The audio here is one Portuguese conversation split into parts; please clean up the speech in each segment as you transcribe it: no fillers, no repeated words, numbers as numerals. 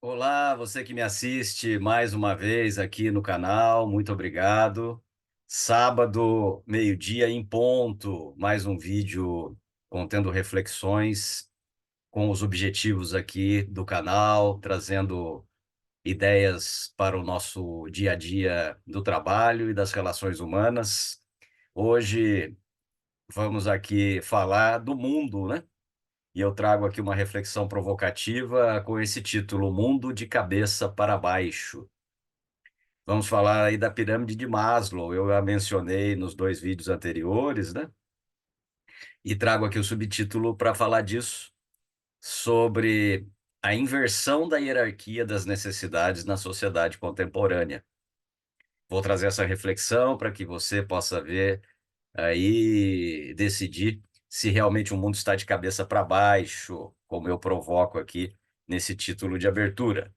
Olá, você que me assiste mais uma vez aqui no canal, muito obrigado. Sábado, meio-dia em ponto, mais um vídeo contendo reflexões com os objetivos aqui do canal, trazendo ideias para o nosso dia a dia do trabalho e das relações humanas. Hoje vamos aqui falar do mundo, né? E eu trago aqui uma reflexão provocativa com esse título: Mundo de Cabeça para Baixo. Vamos falar aí da pirâmide de Maslow. Eu a mencionei nos dois vídeos anteriores, né? E trago aqui o subtítulo para falar disso, sobre a inversão da hierarquia das necessidades na sociedade contemporânea. Vou trazer essa reflexão para que você possa ver aí, decidir se realmente o mundo está de cabeça para baixo, como eu provoco aqui nesse título de abertura.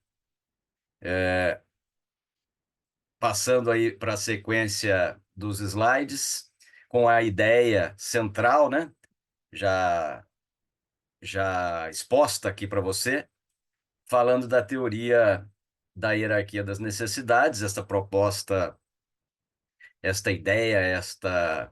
Passando aí para a sequência dos slides, com a ideia central, né? Já, já exposta aqui para você, falando da teoria da hierarquia das necessidades, esta proposta, esta ideia, esta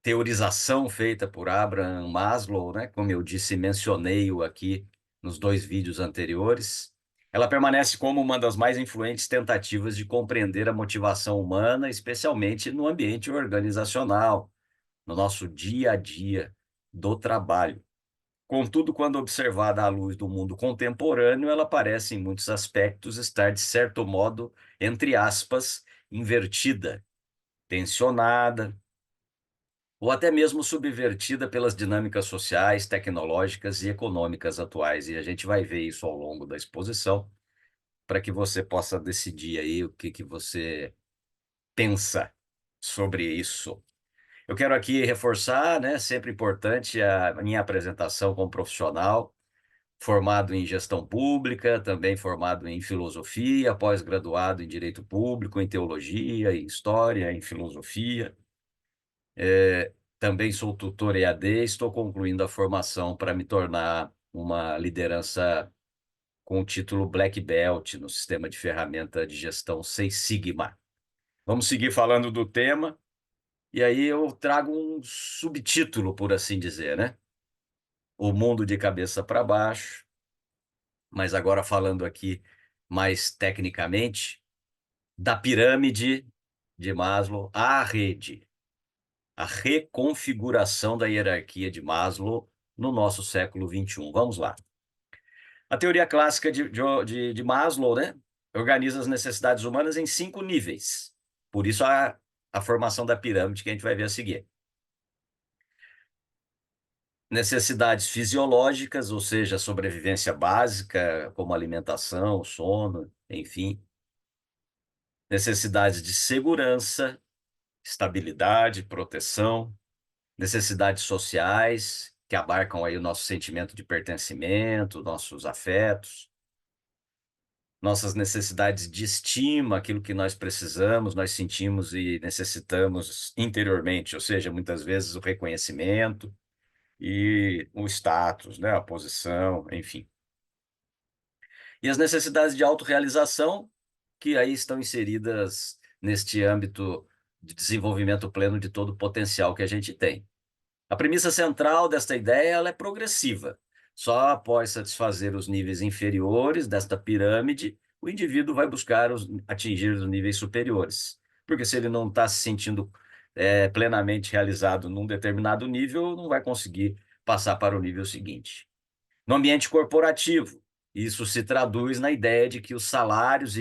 teorização feita por Abraham Maslow, né? Como eu disse, mencionei-o aqui nos dois vídeos anteriores. Ela permanece como uma das mais influentes tentativas de compreender a motivação humana, especialmente no ambiente organizacional, no nosso dia a dia do trabalho. Contudo, quando observada à luz do mundo contemporâneo, ela parece, em muitos aspectos, estar, de certo modo, entre aspas, invertida, tensionada, ou até mesmo subvertida pelas dinâmicas sociais, tecnológicas e econômicas atuais. E a gente vai ver isso ao longo da exposição, para que você possa decidir aí o que você pensa sobre isso. Eu quero aqui reforçar, né, sempre importante, a minha apresentação como profissional, formado em gestão pública, também formado em filosofia, pós-graduado em direito público, em teologia, em história, em filosofia. Também sou tutor EAD, estou concluindo a formação para me tornar uma liderança com o título Black Belt no sistema de ferramenta de gestão Seis Sigma. Vamos seguir falando do tema, e aí eu trago um subtítulo, por assim dizer, né? O mundo de cabeça para baixo, mas agora falando aqui mais tecnicamente, da pirâmide de Maslow à rede, a reconfiguração da hierarquia de Maslow no nosso século XXI. Vamos lá. A teoria clássica de Maslow, né, organiza as necessidades humanas em 5 níveis. Por isso a formação da pirâmide que a gente vai ver a seguir. Necessidades fisiológicas, ou seja, sobrevivência básica, como alimentação, sono, enfim. Necessidades de segurança, estabilidade, proteção. Necessidades sociais, que abarcam aí o nosso sentimento de pertencimento, nossos afetos, nossas necessidades de estima, aquilo que nós precisamos, nós sentimos e necessitamos interiormente, ou seja, muitas vezes o reconhecimento e o status, né, a posição, enfim. E as necessidades de autorrealização, que aí estão inseridas neste âmbito de desenvolvimento pleno de todo o potencial que a gente tem. A premissa central desta ideia ela é progressiva. Só após satisfazer os níveis inferiores desta pirâmide, o indivíduo vai buscar atingir os níveis superiores. Porque se ele não está se sentindo plenamente realizado num determinado nível, não vai conseguir passar para o nível seguinte. No ambiente corporativo, isso se traduz na ideia de que os salários e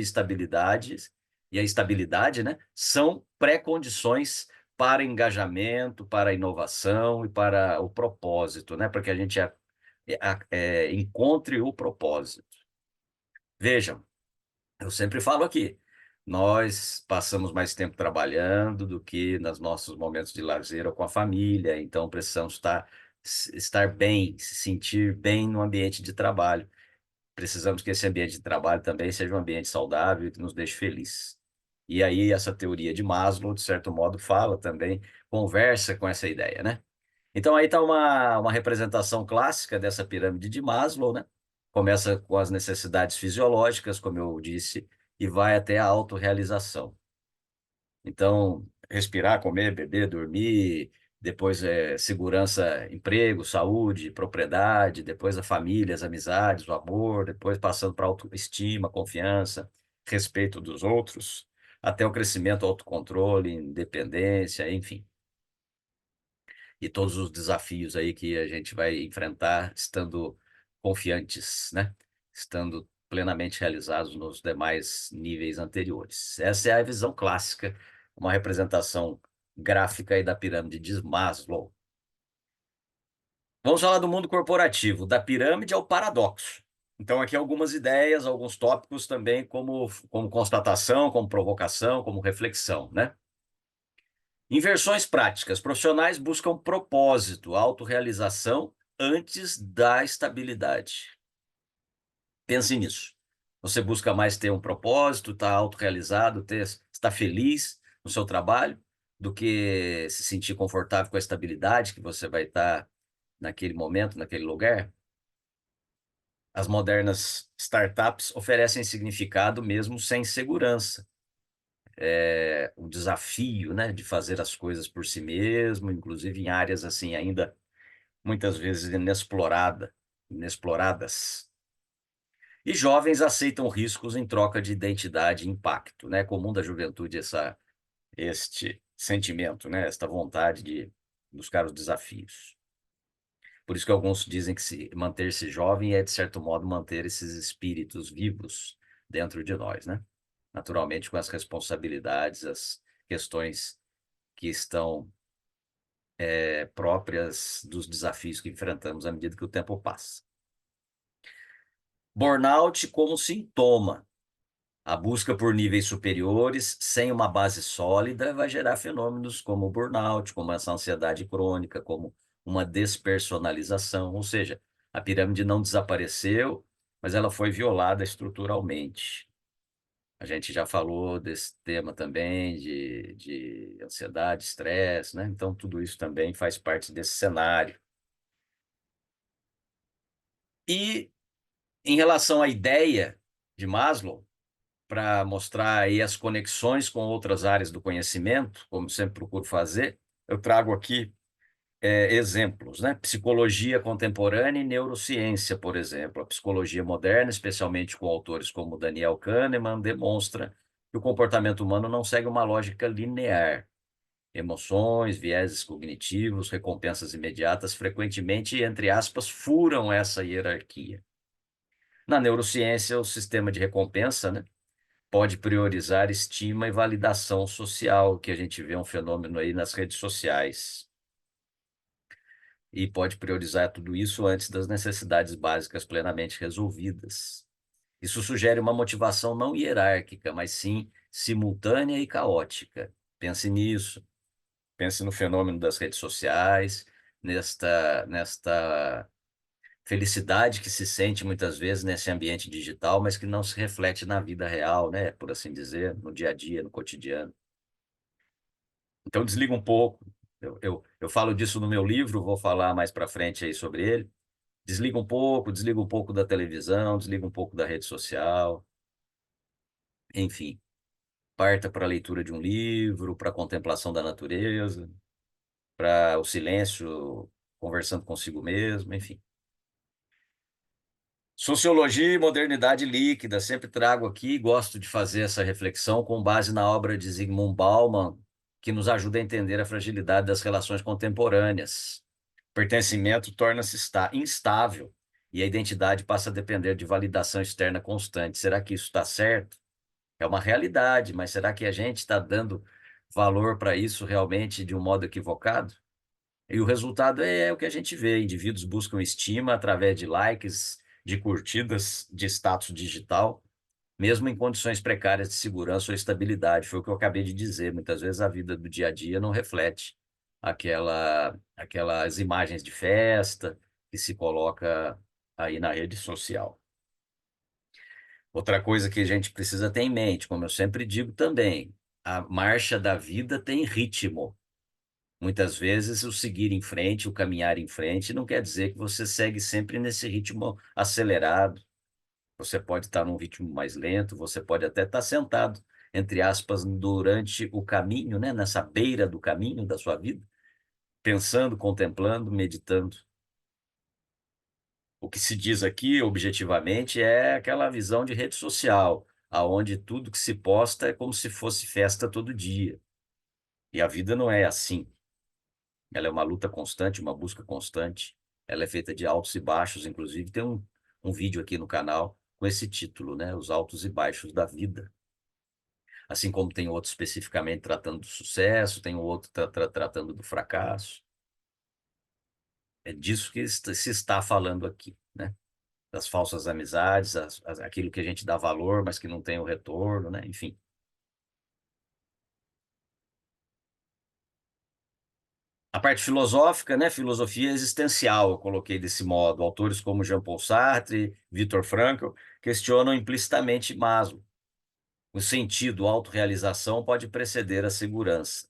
a estabilidade, né, são pré-condições para engajamento, para inovação e para o propósito, né, para que a gente encontre o propósito. Vejam, eu sempre falo aqui, nós passamos mais tempo trabalhando do que nos nossos momentos de lazer ou com a família, então precisamos estar bem, se sentir bem no ambiente de trabalho. Precisamos que esse ambiente de trabalho também seja um ambiente saudável e que nos deixe felizes. E aí essa teoria de Maslow, de certo modo, fala também, conversa com essa ideia, né? Então aí está uma representação clássica dessa pirâmide de Maslow, né? Começa com as necessidades fisiológicas, como eu disse, e vai até a autorrealização. Então, respirar, comer, beber, dormir, depois segurança, emprego, saúde, propriedade, depois a família, as amizades, o amor, depois passando para autoestima, confiança, respeito dos outros, até o crescimento, autocontrole, independência, enfim. E todos os desafios aí que a gente vai enfrentar estando confiantes, né? Estando plenamente realizados nos demais níveis anteriores. Essa é a visão clássica, uma representação gráfica aí da pirâmide de Maslow. Vamos falar do mundo corporativo, da pirâmide ao paradoxo. Então, aqui algumas ideias, alguns tópicos também como constatação, como provocação, como reflexão, né? Inversões práticas. Profissionais buscam propósito, autorrealização antes da estabilidade. Pense nisso. Você busca mais ter um propósito, estar autorrealizado, estar feliz no seu trabalho, do que se sentir confortável com a estabilidade que você vai estar naquele momento, naquele lugar. As modernas startups oferecem significado mesmo sem segurança. O desafio, né, de fazer as coisas por si mesmo, inclusive em áreas assim ainda muitas vezes inexploradas. E jovens aceitam riscos em troca de identidade e impacto, né? É comum da juventude este sentimento, né? Esta vontade de buscar os desafios. Por isso que alguns dizem que manter-se jovem é, de certo modo, manter esses espíritos vivos dentro de nós, né? Naturalmente, com as responsabilidades, as questões que estão próprias dos desafios que enfrentamos à medida que o tempo passa. Burnout como sintoma. A busca por níveis superiores, sem uma base sólida, vai gerar fenômenos como o burnout, como essa ansiedade crônica, como uma despersonalização. Ou seja, a pirâmide não desapareceu, mas ela foi violada estruturalmente. A gente já falou desse tema também, de ansiedade, estresse, né? Então, tudo isso também faz parte desse cenário. E em relação à ideia de Maslow, para mostrar aí as conexões com outras áreas do conhecimento, como sempre procuro fazer, eu trago aqui exemplos, né? Psicologia contemporânea e neurociência, por exemplo. A psicologia moderna, especialmente com autores como Daniel Kahneman, demonstra que o comportamento humano não segue uma lógica linear. Emoções, vieses cognitivos, recompensas imediatas, frequentemente, entre aspas, furam essa hierarquia. Na neurociência, o sistema de recompensa, né, pode priorizar estima e validação social, que a gente vê um fenômeno aí nas redes sociais. E pode priorizar tudo isso antes das necessidades básicas plenamente resolvidas. Isso sugere uma motivação não hierárquica, mas sim simultânea e caótica. Pense nisso. Pense no fenômeno das redes sociais, nesta felicidade que se sente muitas vezes nesse ambiente digital, mas que não se reflete na vida real, né? Por assim dizer, no dia a dia, no cotidiano. Então desliga um pouco. Eu falo disso no meu livro, vou falar mais para frente aí sobre ele. Desliga um pouco da televisão, desliga um pouco da rede social, enfim, parta para a leitura de um livro, para a contemplação da natureza, para o silêncio, conversando consigo mesmo, enfim. Sociologia e modernidade líquida, sempre trago aqui, gosto de fazer essa reflexão com base na obra de Zygmunt Bauman, que nos ajuda a entender a fragilidade das relações contemporâneas. Pertencimento torna-se instável e a identidade passa a depender de validação externa constante. Será que isso está certo? É uma realidade, mas será que a gente está dando valor para isso realmente de um modo equivocado? E o resultado é o que a gente vê: indivíduos buscam estima através de likes, de curtidas, de status digital, mesmo em condições precárias de segurança ou estabilidade. Foi o que eu acabei de dizer. Muitas vezes a vida do dia a dia não reflete aquelas imagens de festa que se coloca aí na rede social. Outra coisa que a gente precisa ter em mente, como eu sempre digo também, a marcha da vida tem ritmo. Muitas vezes o seguir em frente, o caminhar em frente, não quer dizer que você segue sempre nesse ritmo acelerado. Você pode estar num ritmo mais lento, você pode até estar sentado, entre aspas, durante o caminho, né? Nessa beira do caminho da sua vida, pensando, contemplando, meditando. O que se diz aqui, objetivamente, é aquela visão de rede social, aonde tudo que se posta é como se fosse festa todo dia. E a vida não é assim. Ela é uma luta constante, uma busca constante. Ela é feita de altos e baixos. Inclusive, tem um vídeo aqui no canal com esse título, né? Os altos e baixos da vida. Assim como tem outro especificamente tratando do sucesso, tem outro tratando do fracasso. É disso que se está falando aqui, né? Das falsas amizades, aquilo que a gente dá valor, mas que não tem o retorno, né? Enfim. A parte filosófica, né? Filosofia existencial, eu coloquei desse modo. Autores como Jean-Paul Sartre, Viktor Frankl questionam implicitamente Maslow. O sentido, a autorrealização pode preceder a segurança.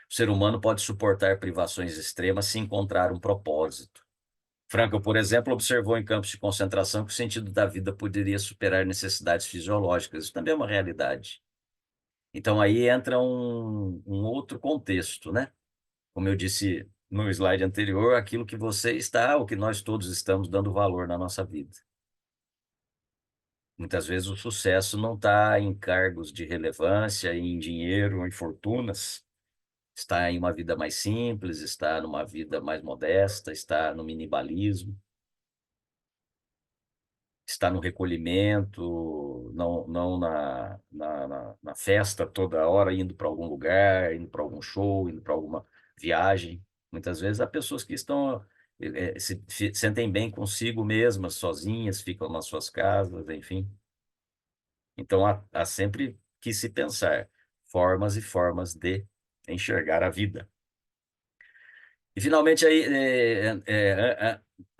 O ser humano pode suportar privações extremas se encontrar um propósito. Frankl, por exemplo, observou em campos de concentração que o sentido da vida poderia superar necessidades fisiológicas. Isso também é uma realidade. Então aí entra um outro contexto, né? Como eu disse no slide anterior, aquilo que você está, o que nós todos estamos dando valor na nossa vida. Muitas vezes o sucesso não está em cargos de relevância, em dinheiro, em fortunas. Está em uma vida mais simples, está numa vida mais modesta, está no minimalismo, está no recolhimento, não na festa toda hora, indo para algum lugar, indo para algum show, indo para alguma viagem. Muitas vezes há pessoas que estão, sentem bem consigo mesmas, sozinhas, ficam nas suas casas, enfim. Então há sempre que se pensar formas e formas de enxergar a vida. E finalmente aí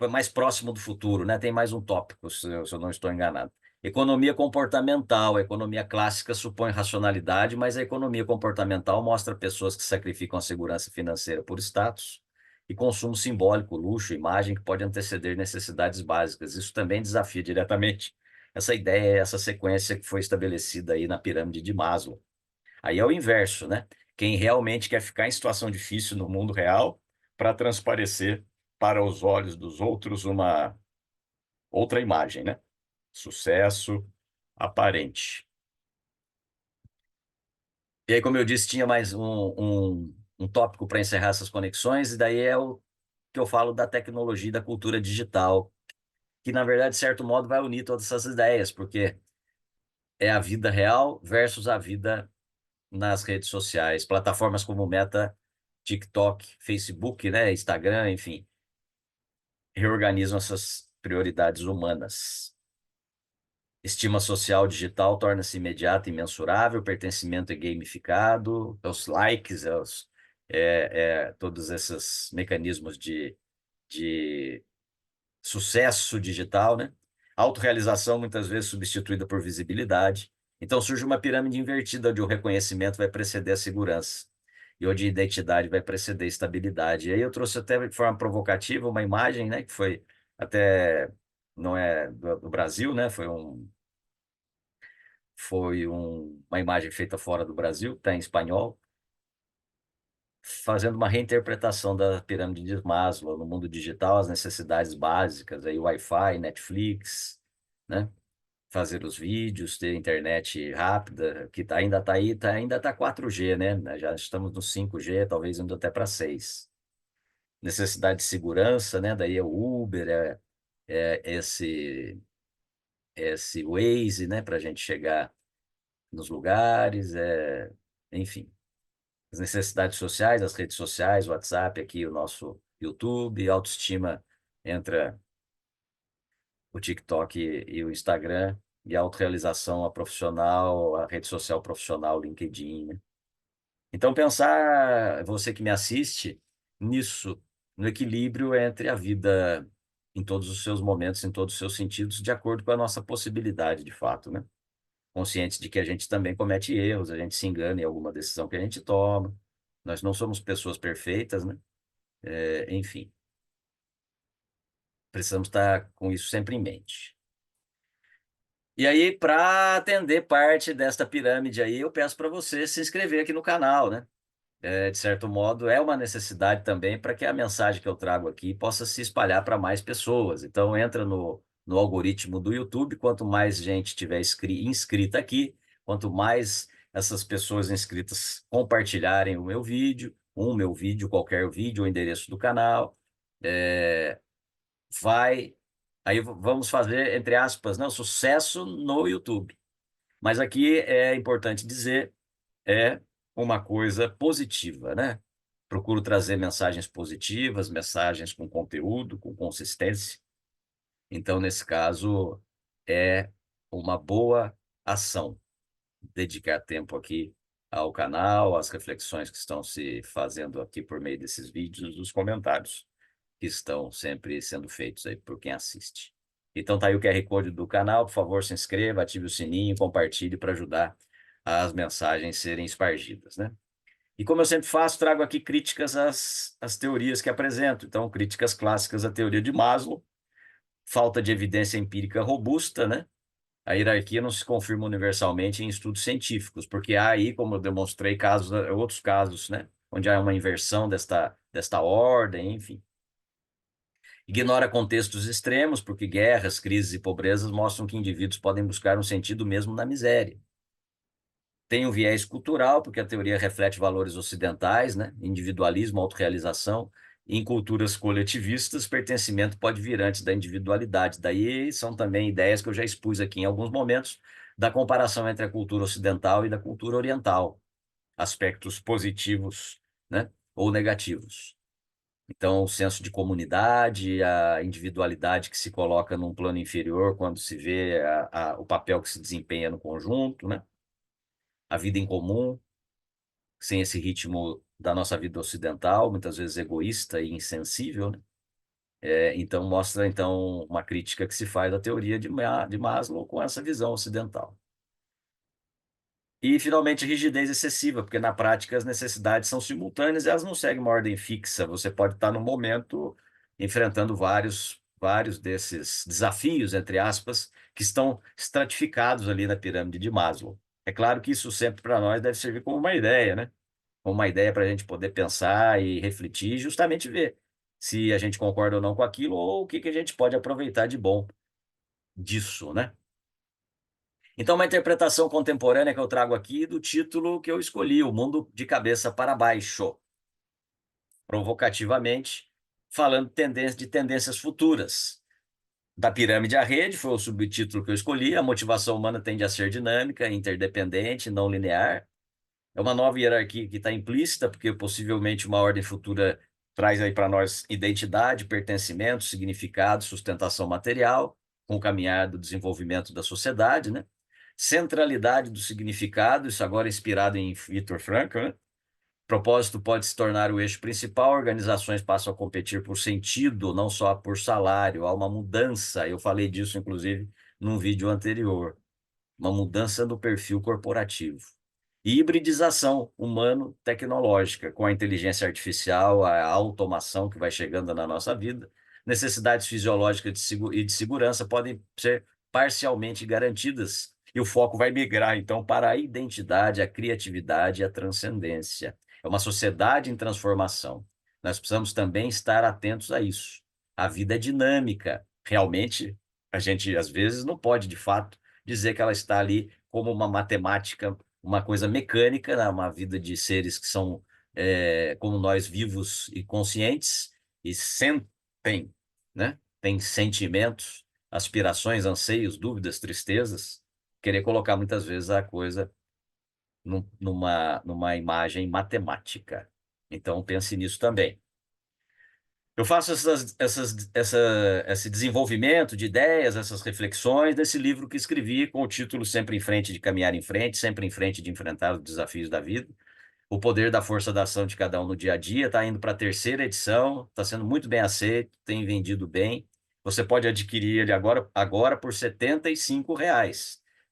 mais próximo do futuro, né? Tem mais um tópico, se eu não estou enganado. Economia comportamental. A economia clássica supõe racionalidade, mas a economia comportamental mostra pessoas que sacrificam a segurança financeira por status e consumo simbólico, luxo, imagem que pode anteceder necessidades básicas. Isso também desafia diretamente essa ideia, essa sequência que foi estabelecida aí na pirâmide de Maslow. Aí é o inverso, né? Quem realmente quer ficar em situação difícil no mundo real para transparecer para os olhos dos outros uma outra imagem, né? Sucesso aparente. E aí, como eu disse, tinha mais um tópico para encerrar essas conexões, e daí é o que eu falo da tecnologia e da cultura digital, que, na verdade, de certo modo, vai unir todas essas ideias, porque é a vida real versus a vida nas redes sociais, plataformas como Meta, TikTok, Facebook, né, Instagram, enfim, reorganizam essas prioridades humanas. Estima social digital torna-se imediata e mensurável, pertencimento é gamificado, os likes, todos esses mecanismos de sucesso digital, né? Autorrealização muitas vezes substituída por visibilidade. Então surge uma pirâmide invertida, onde o reconhecimento vai preceder a segurança e onde a identidade vai preceder a estabilidade. E aí eu trouxe até de forma provocativa uma imagem, né, que foi até não é do Brasil, né? Uma imagem feita fora do Brasil, está em espanhol, fazendo uma reinterpretação da pirâmide de Maslow no mundo digital, as necessidades básicas, aí Wi-Fi, Netflix, né? Fazer os vídeos, ter internet rápida, que ainda está aí, ainda está 4G, né? Já estamos no 5G, talvez indo até para 6. Necessidade de segurança, né? Daí é o Uber, esse Waze, né? Para a gente chegar nos lugares, enfim. As necessidades sociais, as redes sociais, o WhatsApp aqui, o nosso YouTube, autoestima entra o TikTok e o Instagram, e a autorrealização a profissional, a rede social profissional, o LinkedIn, né? Então, pensar, você que me assiste, nisso, no equilíbrio entre a vida em todos os seus momentos, em todos os seus sentidos, de acordo com a nossa possibilidade, de fato, né? Conscientes de que a gente também comete erros, a gente se engana em alguma decisão que a gente toma, Nós não somos pessoas perfeitas, né? Enfim, precisamos estar com isso sempre em mente. E aí, para atender parte desta pirâmide aí, eu peço para você se inscrever aqui no canal, né? De certo modo, é uma necessidade também para que a mensagem que eu trago aqui possa se espalhar para mais pessoas. Então, entra no algoritmo do YouTube, quanto mais gente tiver inscrita aqui, quanto mais essas pessoas inscritas compartilharem meu vídeo, qualquer vídeo, o endereço do canal, é, vai. Aí vamos fazer, entre aspas, né, o sucesso no YouTube. Mas aqui é importante dizer, é uma coisa positiva, né? Procuro trazer mensagens positivas, mensagens com conteúdo, com consistência. Então, nesse caso, é uma boa ação dedicar tempo aqui ao canal, às reflexões que estão se fazendo aqui por meio desses vídeos, dos comentários que estão sempre sendo feitos aí por quem assiste. Então tá aí o QR Code do canal, por favor, se inscreva, ative o sininho, compartilhe para ajudar as mensagens serem espargidas, né? E como eu sempre faço, trago aqui críticas às teorias que apresento. Então, críticas clássicas à teoria de Maslow, falta de evidência empírica robusta, né? A hierarquia não se confirma universalmente em estudos científicos, porque há aí, como eu demonstrei, outros casos, né? Onde há uma inversão desta ordem, enfim. Ignora contextos extremos, porque guerras, crises e pobrezas mostram que indivíduos podem buscar um sentido mesmo na miséria. Tem um viés cultural, porque a teoria reflete valores ocidentais, né? Individualismo, autorrealização. Em culturas coletivistas, pertencimento pode vir antes da individualidade. Daí são também ideias que eu já expus aqui em alguns momentos, da comparação entre a cultura ocidental e da cultura oriental, aspectos positivos, né? Ou negativos. Então, o senso de comunidade, a individualidade que se coloca num plano inferior quando se vê o papel que se desempenha no conjunto, né? A vida em comum, sem esse ritmo da nossa vida ocidental, muitas vezes egoísta e insensível, né? Então, mostra então uma crítica que se faz à teoria de Maslow com essa visão ocidental. E, finalmente, rigidez excessiva, porque na prática as necessidades são simultâneas e elas não seguem uma ordem fixa. Você pode estar no momento enfrentando vários desses desafios, entre aspas, que estão estratificados ali na pirâmide de Maslow. É claro que isso sempre para nós deve servir como uma ideia, né? Como uma ideia para a gente poder pensar e refletir e justamente ver se a gente concorda ou não com aquilo ou o que a gente pode aproveitar de bom disso, né? Então, uma interpretação contemporânea que eu trago aqui do título que eu escolhi, O Mundo de Cabeça para Baixo, provocativamente, falando de tendências futuras. Da pirâmide à rede, foi o subtítulo que eu escolhi. A motivação humana tende a ser dinâmica, interdependente, não linear. É uma nova hierarquia que está implícita, porque possivelmente uma ordem futura traz aí para nós identidade, pertencimento, significado, sustentação material, com o caminhar do desenvolvimento da sociedade, né? Centralidade do significado, isso agora inspirado em Viktor Frankl, né? Propósito pode se tornar o eixo principal, organizações passam a competir por sentido, não só por salário, há uma mudança, eu falei disso inclusive num vídeo anterior, uma mudança no perfil corporativo. E hibridização humano-tecnológica, com a inteligência artificial, a automação que vai chegando na nossa vida, necessidades fisiológicas e de segurança podem ser parcialmente garantidas, e o foco vai migrar, então, para a identidade, a criatividade e a transcendência. É uma sociedade em transformação. Nós precisamos também estar atentos a isso. A vida é dinâmica. Realmente, a gente, às vezes, não pode, de fato, dizer que ela está ali como uma matemática, uma coisa mecânica, né? Uma vida de seres que são como nós, vivos e conscientes, e sentem, né? Têm sentimentos, aspirações, anseios, dúvidas, tristezas. Querer colocar muitas vezes a coisa numa imagem matemática. Então, pense nisso também. Eu faço esse desenvolvimento de ideias, essas reflexões desse livro que escrevi com o título Sempre em Frente de Caminhar em Frente, Sempre em Frente de Enfrentar os Desafios da Vida. O poder da força da ação de cada um no dia a dia, está indo para a terceira edição, está sendo muito bem aceito, tem vendido bem. Você pode adquirir ele agora por R$ 75,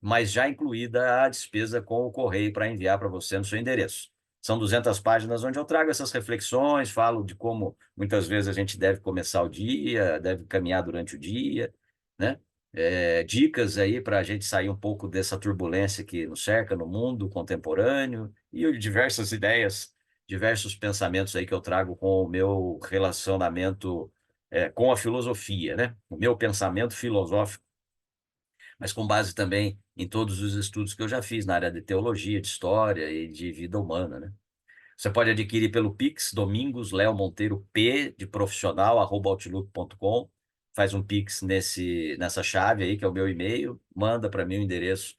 mas já incluída a despesa com o correio para enviar para você no seu endereço. São 200 páginas onde eu trago essas reflexões, falo de como muitas vezes a gente deve começar o dia, deve caminhar durante o dia, né? Dicas aí para a gente sair um pouco dessa turbulência que nos cerca no mundo contemporâneo e diversas ideias, diversos pensamentos aí que eu trago com o meu relacionamento, com a filosofia, né? O meu pensamento filosófico, mas com base também em todos os estudos que eu já fiz na área de teologia, de história e de vida humana, né? Você pode adquirir pelo Pix, Domingos Léo Monteiro P, de profissional, @outlook.com. Faz um Pix nessa chave aí, que é o meu e-mail, manda para mim o endereço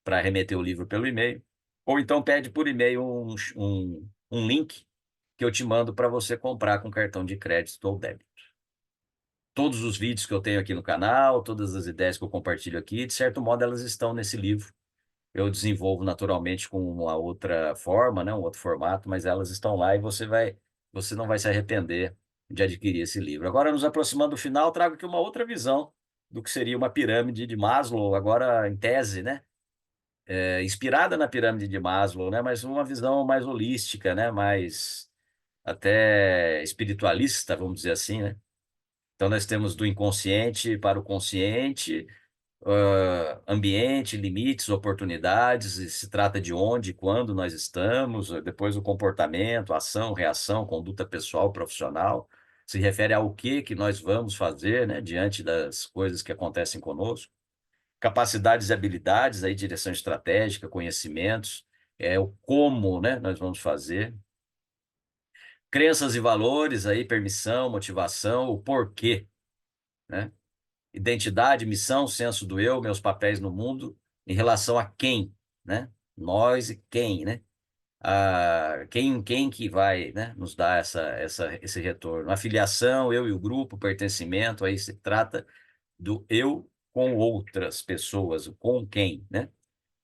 para remeter o livro pelo e-mail. Ou então pede por e-mail um link que eu te mando para você comprar com cartão de crédito ou débito. Todos os vídeos que eu tenho aqui no canal, todas as ideias que eu compartilho aqui, de certo modo, elas estão nesse livro. Eu desenvolvo naturalmente com uma outra forma, né, um outro formato, mas elas estão lá e você não vai se arrepender de adquirir esse livro. Agora, nos aproximando do final, trago aqui uma outra visão do que seria uma pirâmide de Maslow, agora em tese, né, inspirada na pirâmide de Maslow, né, mas uma visão mais holística, né, mais até espiritualista, vamos dizer assim, né? Então, nós temos do inconsciente para o consciente, ambiente, limites, oportunidades, e se trata de onde e quando nós estamos, depois o comportamento, ação, reação, conduta pessoal, profissional, se refere ao que nós vamos fazer, né, diante das coisas que acontecem conosco, capacidades e habilidades, aí direção estratégica, conhecimentos, o como, né, nós vamos fazer, crenças e valores, aí permissão, motivação, o porquê, né? Identidade, missão, senso do eu, meus papéis no mundo, em relação a quem, né? Nós e quem, né? Quem que vai, né, nos dar esse retorno? A filiação, eu e o grupo, pertencimento, aí se trata do eu com outras pessoas, com quem, né?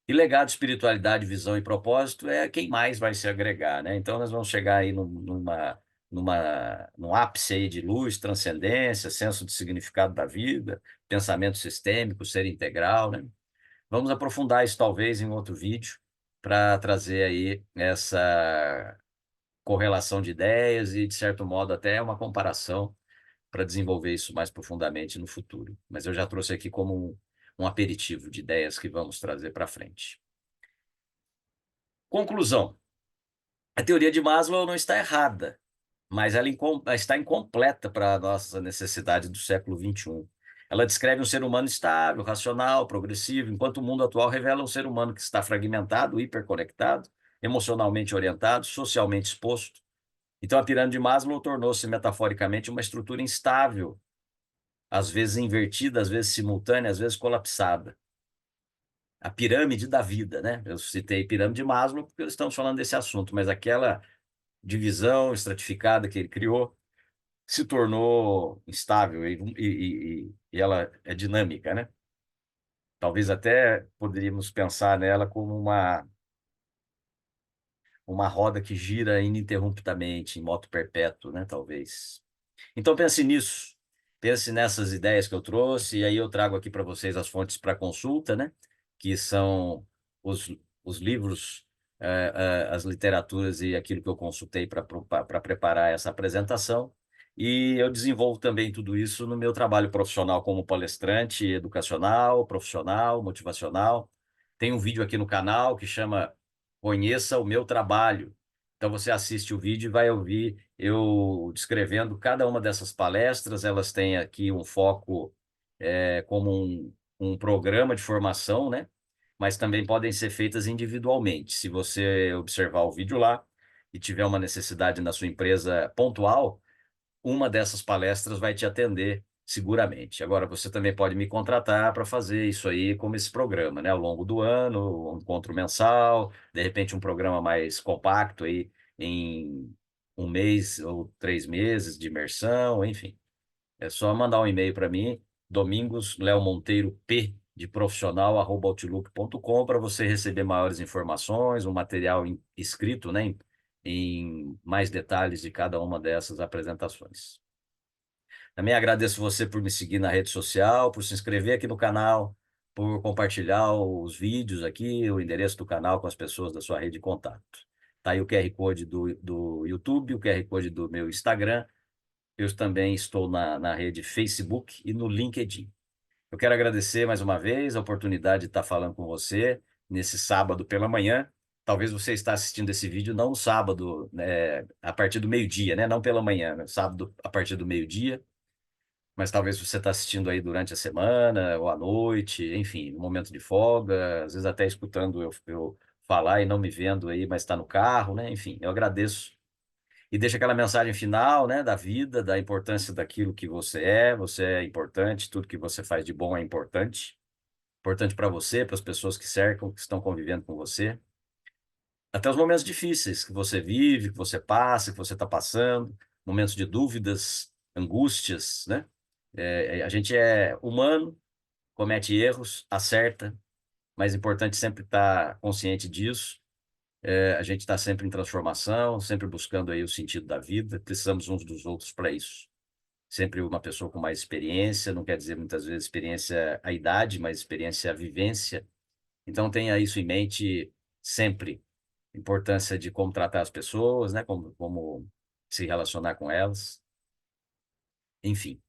E legado, espiritualidade, visão e propósito é quem mais vai se agregar, né? Então nós vamos chegar aí num ápice aí de luz, transcendência, senso de significado da vida, pensamento sistêmico, ser integral, né? Vamos aprofundar isso talvez em outro vídeo para trazer aí essa correlação de ideias e, de certo modo, até uma comparação para desenvolver isso mais profundamente no futuro. Mas eu já trouxe aqui como um aperitivo de ideias que vamos trazer para frente. Conclusão: a teoria de Maslow não está errada, mas ela está incompleta para a nossa necessidade do século XXI. Ela descreve um ser humano estável, racional, progressivo, enquanto o mundo atual revela um ser humano que está fragmentado, hiperconectado, emocionalmente orientado, socialmente exposto. Então, a pirâmide de Maslow tornou-se metaforicamente uma estrutura instável, às vezes invertida, às vezes simultânea, às vezes colapsada. A pirâmide da vida, né? Eu citei pirâmide de Maslow porque estamos falando desse assunto, mas aquela divisão estratificada que ele criou se tornou instável e ela é dinâmica, né? Talvez até poderíamos pensar nela como uma roda que gira ininterruptamente, em moto perpétuo, né? Talvez. Então pense nisso, pense nessas ideias que eu trouxe, e aí eu trago aqui para vocês as fontes para consulta, né? Que são os, os livros, as literaturas e aquilo que eu consultei para preparar essa apresentação. E eu desenvolvo também tudo isso no meu trabalho profissional como palestrante educacional, profissional, motivacional. Tem um vídeo aqui no canal que chama Conheça o Meu Trabalho. Então você assiste o vídeo e vai ouvir eu descrevendo cada uma dessas palestras. Elas têm aqui um foco como um programa de formação, né? Mas também podem ser feitas individualmente. Se você observar o vídeo lá e tiver uma necessidade na sua empresa pontual, uma dessas palestras vai te atender seguramente. Agora, você também pode me contratar para fazer isso aí como esse programa, né? Ao longo do ano, um encontro mensal, de repente um programa mais compacto aí em um mês ou 3 meses de imersão, enfim. É só mandar um e-mail para mim, Domingos Léo Monteiro P de profissional @outlook.com para você receber maiores informações, um material escrito, né, em mais detalhes de cada uma dessas apresentações. Também agradeço você por me seguir na rede social, por se inscrever aqui no canal, por compartilhar os vídeos aqui, o endereço do canal com as pessoas da sua rede de contato. Tá aí o QR Code do YouTube, o QR Code do meu Instagram. Eu também estou na rede Facebook e no LinkedIn. Eu quero agradecer mais uma vez a oportunidade de estar falando com você nesse sábado pela manhã. Talvez você está assistindo esse vídeo não no sábado, né, a partir do meio-dia, né? Não pela manhã, né? Sábado a partir do meio-dia. Mas talvez você está assistindo aí durante a semana ou à noite, enfim, no momento de folga, às vezes até escutando eu falar e não me vendo aí, mas está no carro, né? Enfim, eu agradeço. E deixa aquela mensagem final, né, da vida, da importância daquilo que você é importante, tudo que você faz de bom é importante. Importante para você, para as pessoas que cercam, que estão convivendo com você. Até os momentos difíceis que você vive, que você passa, que você está passando, momentos de dúvidas, angústias, né? A gente é humano, comete erros, acerta, mas é importante sempre estar consciente disso. A gente está sempre em transformação, sempre buscando aí o sentido da vida, precisamos uns dos outros para isso. Sempre uma pessoa com mais experiência, não quer dizer muitas vezes experiência a idade, mas experiência a vivência. Então tenha isso em mente sempre. Importância de como tratar as pessoas, né? Como se relacionar com elas. Enfim,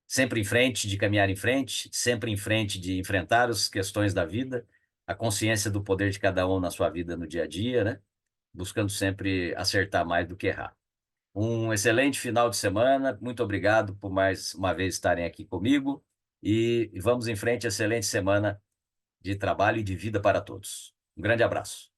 sempre em frente, de caminhar em frente, sempre em frente de enfrentar as questões da vida, a consciência do poder de cada um na sua vida no dia a dia, né? Buscando sempre acertar mais do que errar. Um excelente final de semana. Muito obrigado por mais uma vez estarem aqui comigo e vamos em frente. Excelente semana de trabalho e de vida para todos. Um grande abraço.